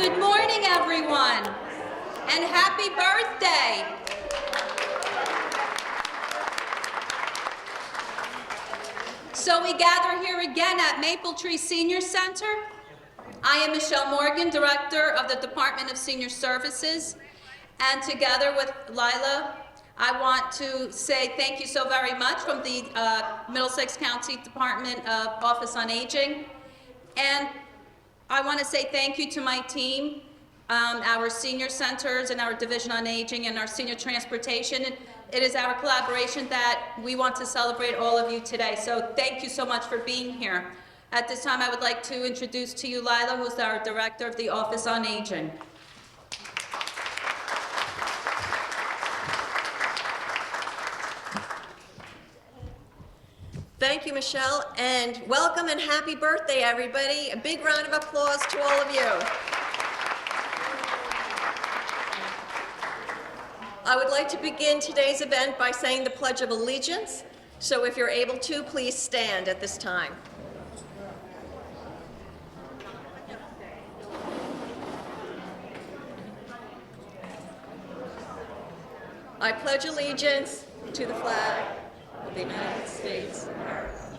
Good morning, everyone, and happy birthday. So we gather here again at Maple Tree Senior Center. I am Michelle Morgan, Director of the Department of Senior Services, and together with Lila, I want to say thank you so very much from the Middlesex County Department of Office on Aging. And I want to say thank you to my team, our senior centers and our Division on Aging and our senior transportation. It is our collaboration that we want to celebrate all of you today. So thank you so much for being here. At this time, I would like to introduce to you Lila, who's our Director of the Office on Aging. Thank you, Michelle, and welcome and happy birthday, everybody. A big round of applause to all of you. I would like to begin today's event by saying the Pledge of Allegiance. So if you're able to, please stand at this time. I pledge allegiance to the flag of the United States of America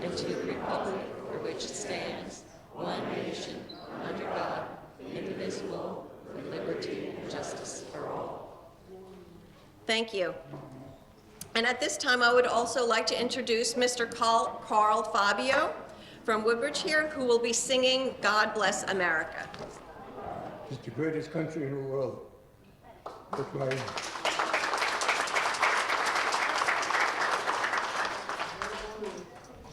and to the republic for which it stands, one nation, under God, indivisible, with liberty and justice for all. Thank you. And at this time, I would also like to introduce Mr. Carl Fabio from Woodbridge here, who will be singing God Bless America. It's the greatest country in the world. That's why.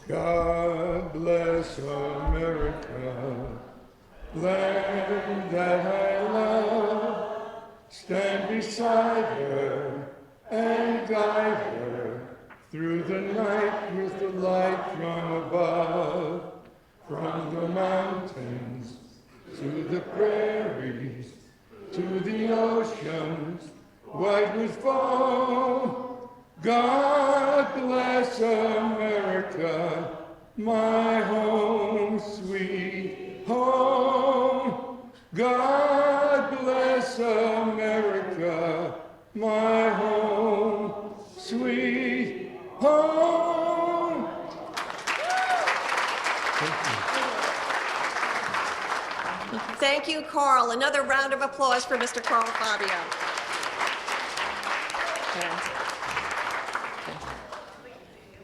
God bless America, land that I love. Stand beside her and guide her through the night with the light from above. From the mountains to the prairies, to the oceans white with foam. God bless America, my home, sweet home. God bless America, my home, sweet home. Thank you, Carl. Another round of applause for Mr. Carl Fabio.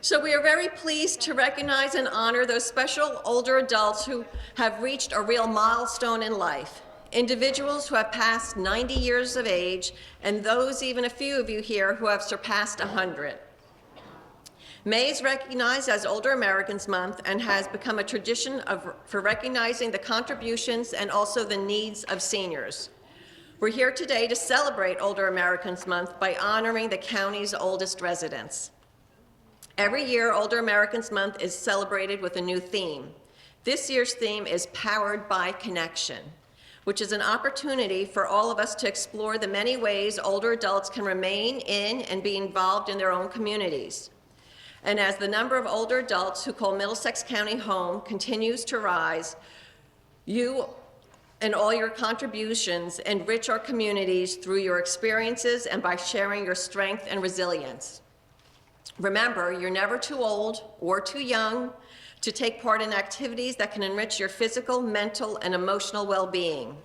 So we are very pleased to recognize and honor those special older adults who have reached a real milestone in life. Individuals who have passed 90 years of age, and those, even a few of you here, who have surpassed 100. May is recognized as Older Americans Month and has become a tradition for recognizing the contributions and also the needs of seniors. We're here today to celebrate Older Americans Month by honoring the county's oldest residents. Every year, Older Americans Month is celebrated with a new theme. This year's theme is Powered by Connection, which is an opportunity for all of us to explore the many ways older adults can remain in and be involved in their own communities. And as the number of older adults who call Middlesex County home continues to rise, you and all your contributions enrich our communities through your experiences and by sharing your strength and resilience. Remember, you're never too old or too young to take part in activities that can enrich your physical, mental, and emotional well-being.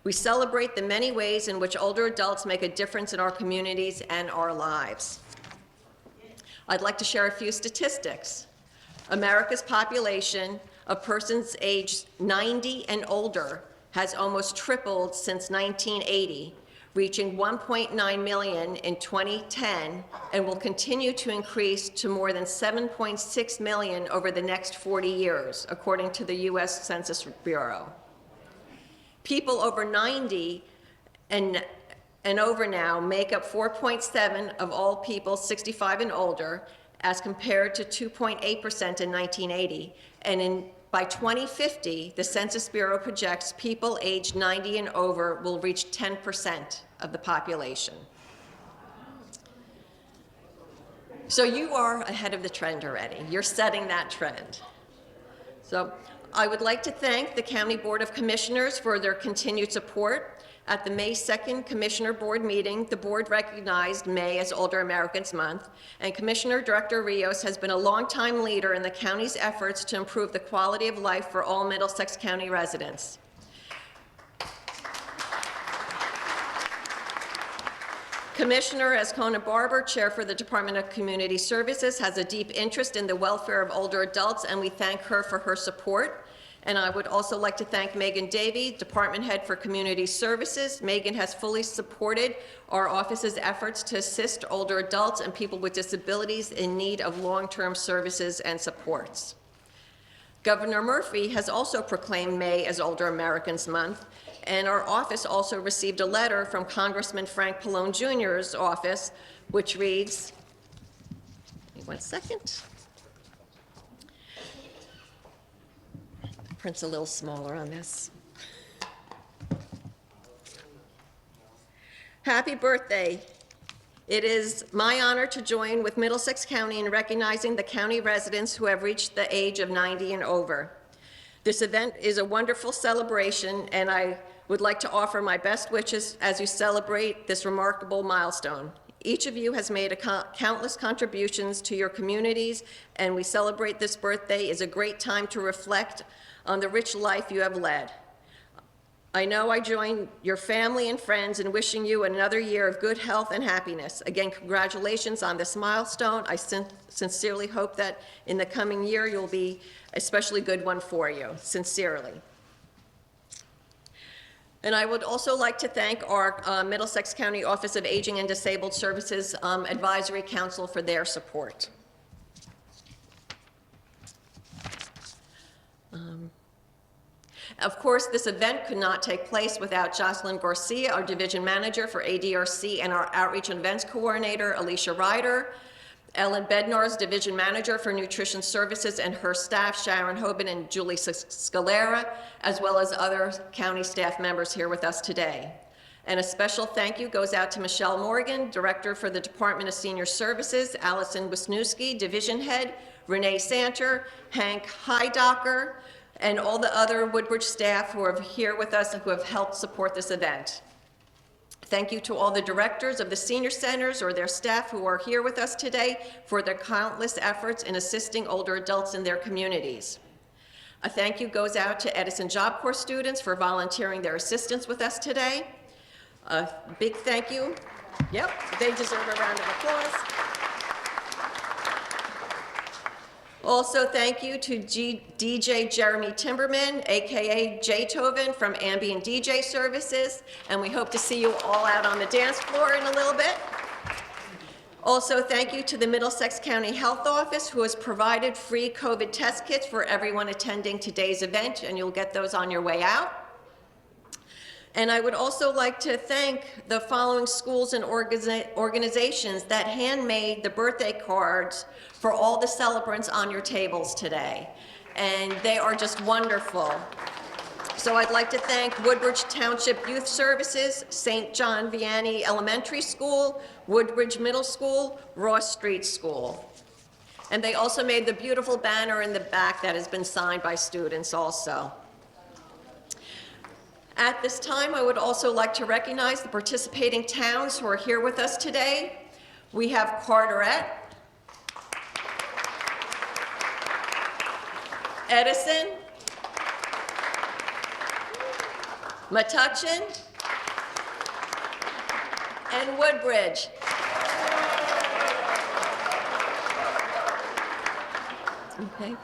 We celebrate the many ways in which older adults make a difference in our communities and our lives. I'd like to share a few statistics. America's population of persons aged 90 and older has almost tripled since 1980, reaching 1.9 million in 2010, and will continue to increase to more than 7.6 million over the next 40 years, according to the U.S. Census Bureau. People over 90 and over now make up 4.7% of all people 65 and older, as compared to 2.8% in 1980. And by 2050, the Census Bureau projects people aged 90 and over will reach 10% of the population. So you are ahead of the trend already. You're setting that trend. So I would like to thank the County Board of Commissioners for their continued support. At the May 2nd Commissioner Board meeting, the board recognized May as Older Americans Month, and Commissioner Director Rios has been a longtime leader in the county's efforts to improve the quality of life for all Middlesex County residents. Commissioner Ascona Barber, Chair for the Department of Community Services, has a deep interest in the welfare of older adults, and we thank her for her support. And I would also like to thank Megan Davey, Department Head for Community Services. Megan has fully supported our office's efforts to assist older adults and people with disabilities in need of long-term services and supports. Governor Murphy has also proclaimed May as Older Americans Month, and our office also received a letter from Congressman Frank Pallone Jr.'s office, which reads, give me 1 second. The print's a little smaller on this. Happy birthday. It is my honor to join with Middlesex County in recognizing the county residents who have reached the age of 90 and over. This event is a wonderful celebration, and I would like to offer my best wishes as you celebrate this remarkable milestone. Each of you has made countless contributions to your communities, and we celebrate this birthday is a great time to reflect on the rich life you have led. I know I join your family and friends in wishing you another year of good health and happiness. Again, congratulations on this milestone. I sincerely hope that in the coming year you'll be a especially good one for you, sincerely. And I would also like to thank our Middlesex County Office of Aging and Disabled Services Advisory Council for their support. Of course, this event could not take place without Jocelyn Garcia, our Division Manager for ADRC, and our Outreach and Events Coordinator, Alicia Ryder, Ellen Bednar's Division Manager for Nutrition Services, and her staff, Sharon Hoban and Julie Scalera, as well as other county staff members here with us today. And a special thank you goes out to Michelle Morgan, Director for the Department of Senior Services, Allison Wisniewski, Division Head, Renee Santer, Hank Heidocker, and all the other Woodbridge staff who are here with us and who have helped support this event. Thank you to all the directors of the senior centers or their staff who are here with us today for their countless efforts in assisting older adults in their communities. A thank you goes out to Edison Job Corps students for volunteering their assistance with us today. A big thank you. Yep, they deserve a round of applause. Also, thank you to DJ Jeremy Timberman, AKA Jaytoven from Ambient DJ Services, and we hope to see you all out on the dance floor in a little bit. Also, thank you to the Middlesex County Health Office, who has provided free COVID test kits for everyone attending today's event, and you'll get those on your way out. And I would also like to thank the following schools and organizations that handmade the birthday cards for all the celebrants on your tables today. And they are just wonderful. So I'd like to thank Woodbridge Township Youth Services, St. John Vianney Elementary School, Woodbridge Middle School, Ross Street School. And they also made the beautiful banner in the back that has been signed by students also. At this time, I would also like to recognize the participating towns who are here with us today. We have Carteret, Edison, Metuchen, and Woodbridge. Okay.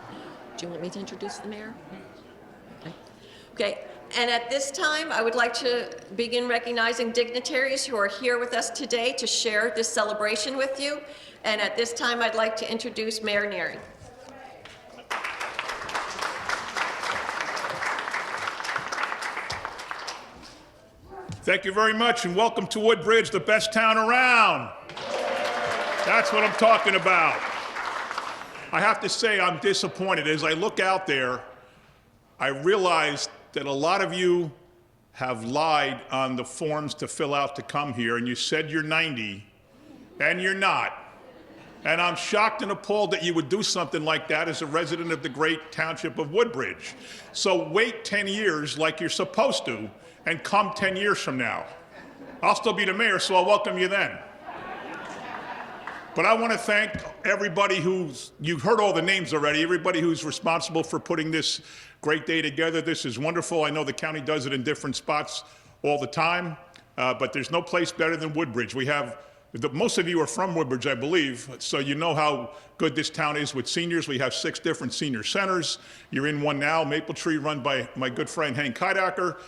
Do you want me to introduce the mayor? Okay. And at this time, I would like to begin recognizing dignitaries who are here with us today to share this celebration with you. And at this time, I'd like to introduce Mayor Neary. Thank you very much, and welcome to Woodbridge, the best town around. That's what I'm talking about. I have to say I'm disappointed. As I look out there, I realized that a lot of you have lied on the forms to fill out to come here, and you said you're 90, and you're not. And I'm shocked and appalled that you would do something like that as a resident of the great township of Woodbridge. So wait 10 years like you're supposed to and come 10 years from now. I'll still be the mayor, so I'll welcome you then. But I want to thank everybody you've heard all the names already, everybody who's responsible for putting this great day together. This is wonderful. I know the county does it in different spots all the time, but there's no place better than Woodbridge. Most of you are from Woodbridge, I believe, so you know how good this town is with seniors. We have 6 different senior centers. You're in one now, Maple Tree, run by my good friend Hank Heidacker.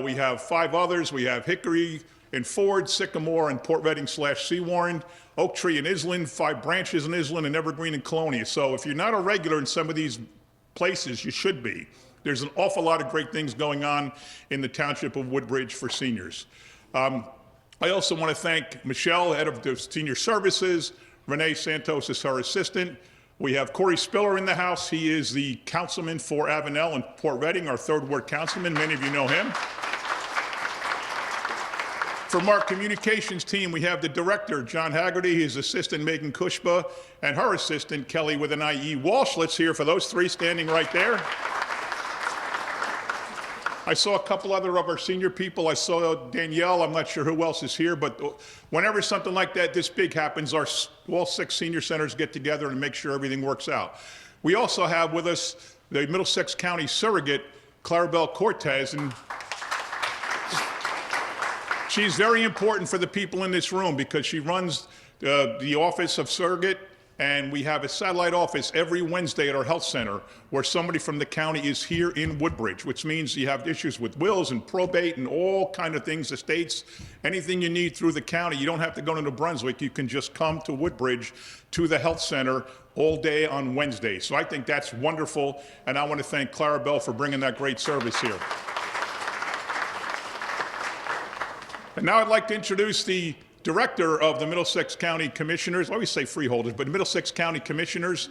We have 5 others. We have Hickory in Ford, Sycamore, and Port Reading / Seawarren, Oak Tree in Island, 5 branches in Island, and Evergreen in Colonia. So if you're not a regular in some of these places, you should be. There's an awful lot of great things going on in the township of Woodbridge for seniors. I also want to thank Michelle, head of the Senior Services. Renee Santos is her assistant. We have Corey Spiller in the house. He is the councilman for Avenel and Port Reading, our 3rd Ward councilman. Many of you know him. From our communications team, we have the director, John Haggerty, his assistant, Megan Kushba, and her assistant, Kelly with an IE Walsh. Let's hear for those 3 standing right there. I saw a couple other of our senior people. I saw Danielle. I'm not sure who else is here, but whenever something like that this big happens, all 6 senior centers get together and make sure everything works out. We also have with us the Middlesex County surrogate, Clarabelle Cortez, and she's very important for the people in this room because she runs the office of surrogate, and we have a satellite office every Wednesday at our health center where somebody from the county is here in Woodbridge, which means you have issues with wills and probate and all kind of things, estates, anything you need through the county. You don't have to go to New Brunswick. You can just come to Woodbridge to the health center all day on Wednesday. So I think that's wonderful, and I want to thank Clarabelle for bringing that great service here. And now I'd like to introduce the director of the Middlesex County Commissioners. I always say freeholders, but Middlesex County Commissioners.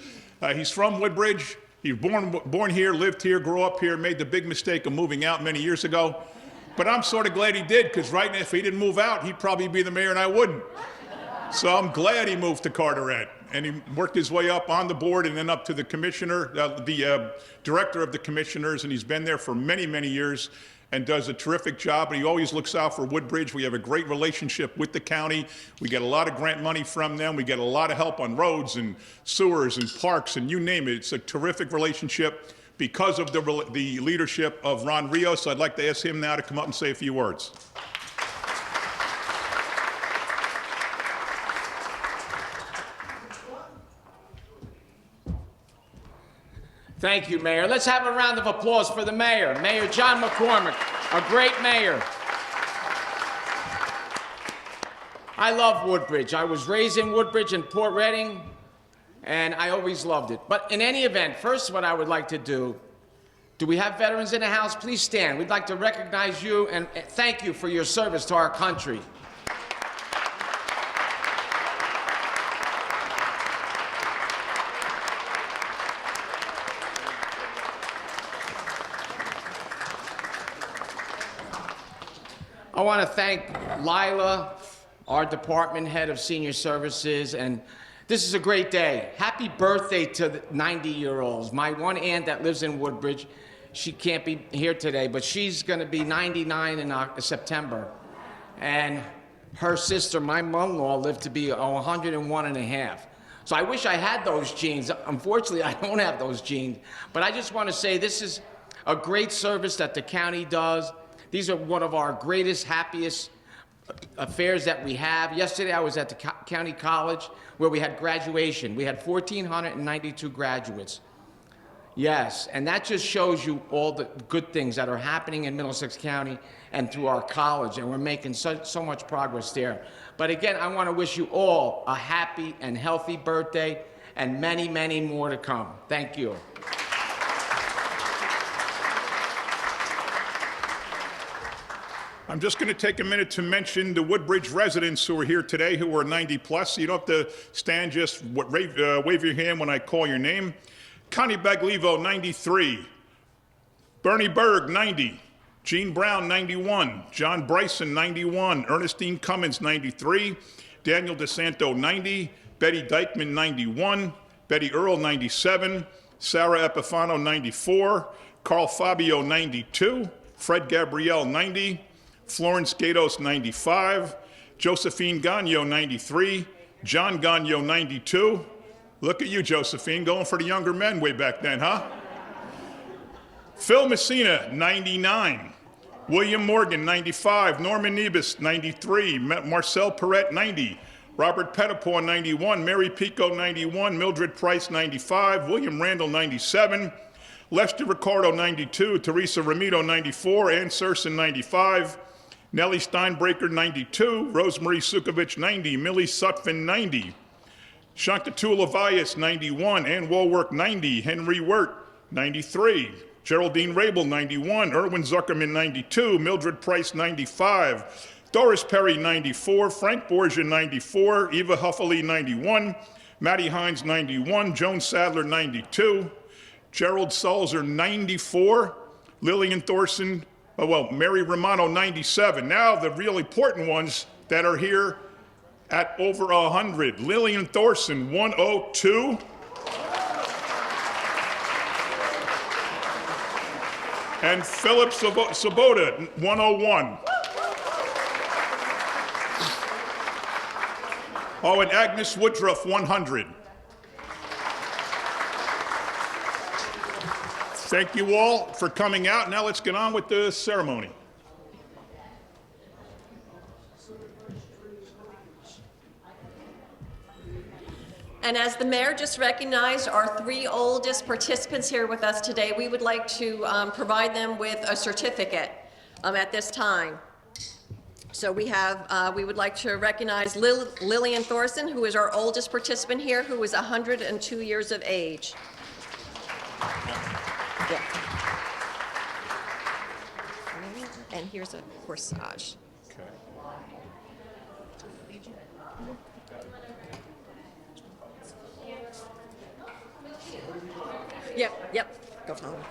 He's from Woodbridge. He was born here, lived here, grew up here, made the big mistake of moving out many years ago. But I'm sort of glad he did, because right now, if he didn't move out, he'd probably be the mayor and I wouldn't. So I'm glad he moved to Carteret. And he worked his way up on the board and then up to the commissioner, the director of the commissioners, and he's been there for many, many years and does a terrific job, and he always looks out for Woodbridge. We have a great relationship with the county. We get a lot of grant money from them. We get a lot of help on roads and sewers and parks and you name it. It's a terrific relationship because of the leadership of Ron Rios. I'd like to ask him now to come up and say a few words. Thank you, Mayor. Let's have a round of applause for the mayor, Mayor John McCormick, a great mayor. I love Woodbridge. I was raised in Woodbridge and Port Reading, and I always loved it. But in any event, first what I would like to do we have veterans in the house? Please stand. We'd like to recognize you and thank you for your service to our country. I want to thank Lila, our department head of senior services, and this is a great day. Happy birthday to the 90-year-olds. My one aunt that lives in Woodbridge, she can't be here today, but she's going to be 99 in September. And her sister, my mother-in-law, lived to be 101 and a half. So I wish I had those genes. Unfortunately, I don't have those genes. But I just want to say this is a great service that the county does. These are one of our greatest, happiest affairs that we have. Yesterday, I was at the county college where we had graduation. We had 1,492 graduates. Yes, and that just shows you all the good things that are happening in Middlesex County and through our college, and we're making so much progress there. But again, I want to wish you all a happy and healthy birthday and many, many more to come. Thank you. I'm just going to take a minute to mention the Woodbridge residents who are here today who are 90 plus. You don't have to stand, just wave your hand when I call your name. Connie Baglivo, 93. Bernie Berg, 90. Gene Brown, 91. John Bryson, 91. Ernestine Cummins, 93. Daniel DeSanto, 90. Betty Dykeman, 91, Betty Earl, 97, Sarah Epifano, 94, Carl Fabio, 92, Fred Gabrielle, 90, Florence Gatos, 95, Josephine Gagno, 93, John Gagno, 92. Look at you, Josephine, going for the younger men way back then, huh? Phil Messina, 99. William Morgan, 95. Norman Nebus, 93. Marcel Perret, 90. Robert Pettipaw, 91. Mary Pico, 91. Mildred Price, 95. William Randall, 97. Lester Ricardo, 92. Teresa Ramito, 94. Ann Serson, 95. Nellie Steinbreaker, 92. Rosemary Sukovich, 90. Millie Sutphin, 90. Shankatula Vyas, 91. Ann Walwork, 90. Henry Wirt, 93. Geraldine Rabel, 91. Erwin Zuckerman, 92. Mildred Price, 95. Doris Perry, 94. Frank Borgia, 94. Eva Huffley, 91. Mattie Hines, 91. Joan Sadler, 92. Gerald Sulzer, 94. Lillian Thorson, Mary Romano, 97. Now the real important ones that are here at over 100. Lillian Thorson, 102. And Philip Sabota, 101. Oh, and Agnes Woodruff, 100. Thank you all for coming out. Now let's get on with the ceremony. And as the mayor just recognized our 3 oldest participants here with us today, we would like to provide them with a certificate at this time. So we would like to recognize Lillian Thorson, who is our oldest participant here, who is 102 years of age. Yeah. And here's a corsage. Yep, go home.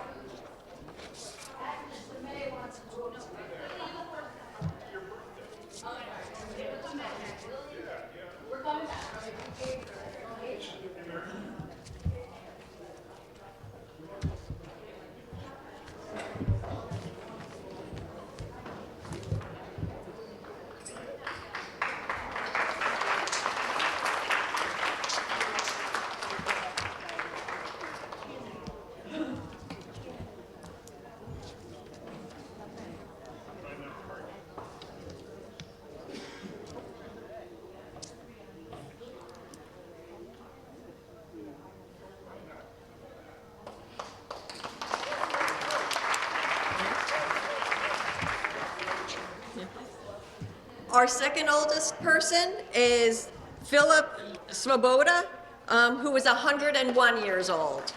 Our second oldest person is Philip Svoboda, who is 101 years old.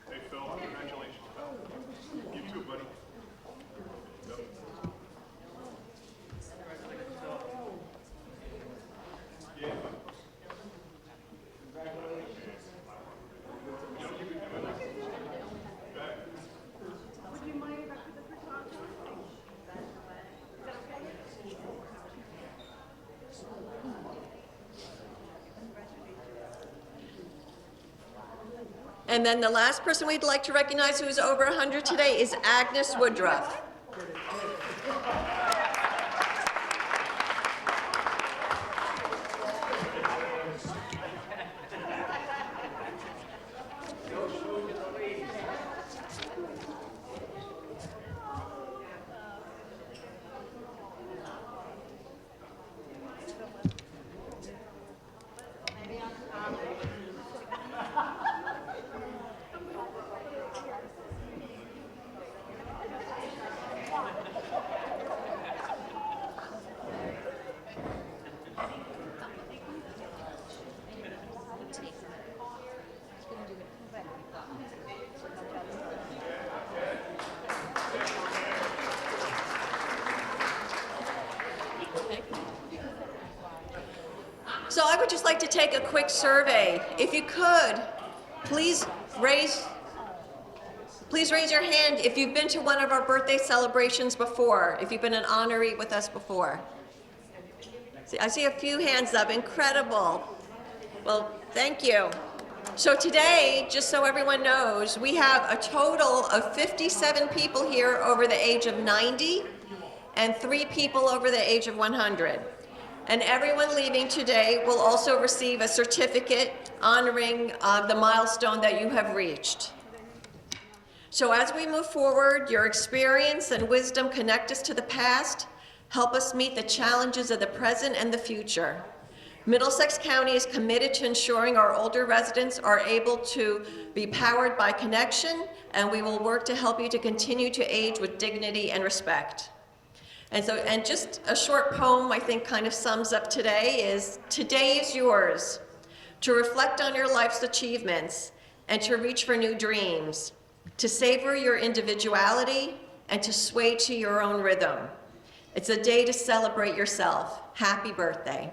Hey, Phil, congratulations, pal. You too, buddy. And then the last person we'd like to recognize who is over 100 today is Agnes Woodruff. So I would just like to take a quick survey. If you could, please Please raise your hand if you've been to one of our birthday celebrations before, if you've been an honoree with us before. I see a few hands up. Incredible. Well, thank you. So today, just so everyone knows, we have a total of 57 people here over the age of 90 and 3 people over the age of 100. And everyone leaving today will also receive a certificate honoring the milestone that you have reached. So as we move forward, your experience and wisdom connect us to the past, help us meet the challenges of the present and the future. Middlesex County is committed to ensuring our older residents are able to be powered by connection, and we will work to help you to continue to age with dignity and respect. And just a short poem I think kind of sums up today is, today is yours to reflect on your life's achievements and to reach for new dreams, to savor your individuality and to sway to your own rhythm. It's a day to celebrate yourself. Happy birthday.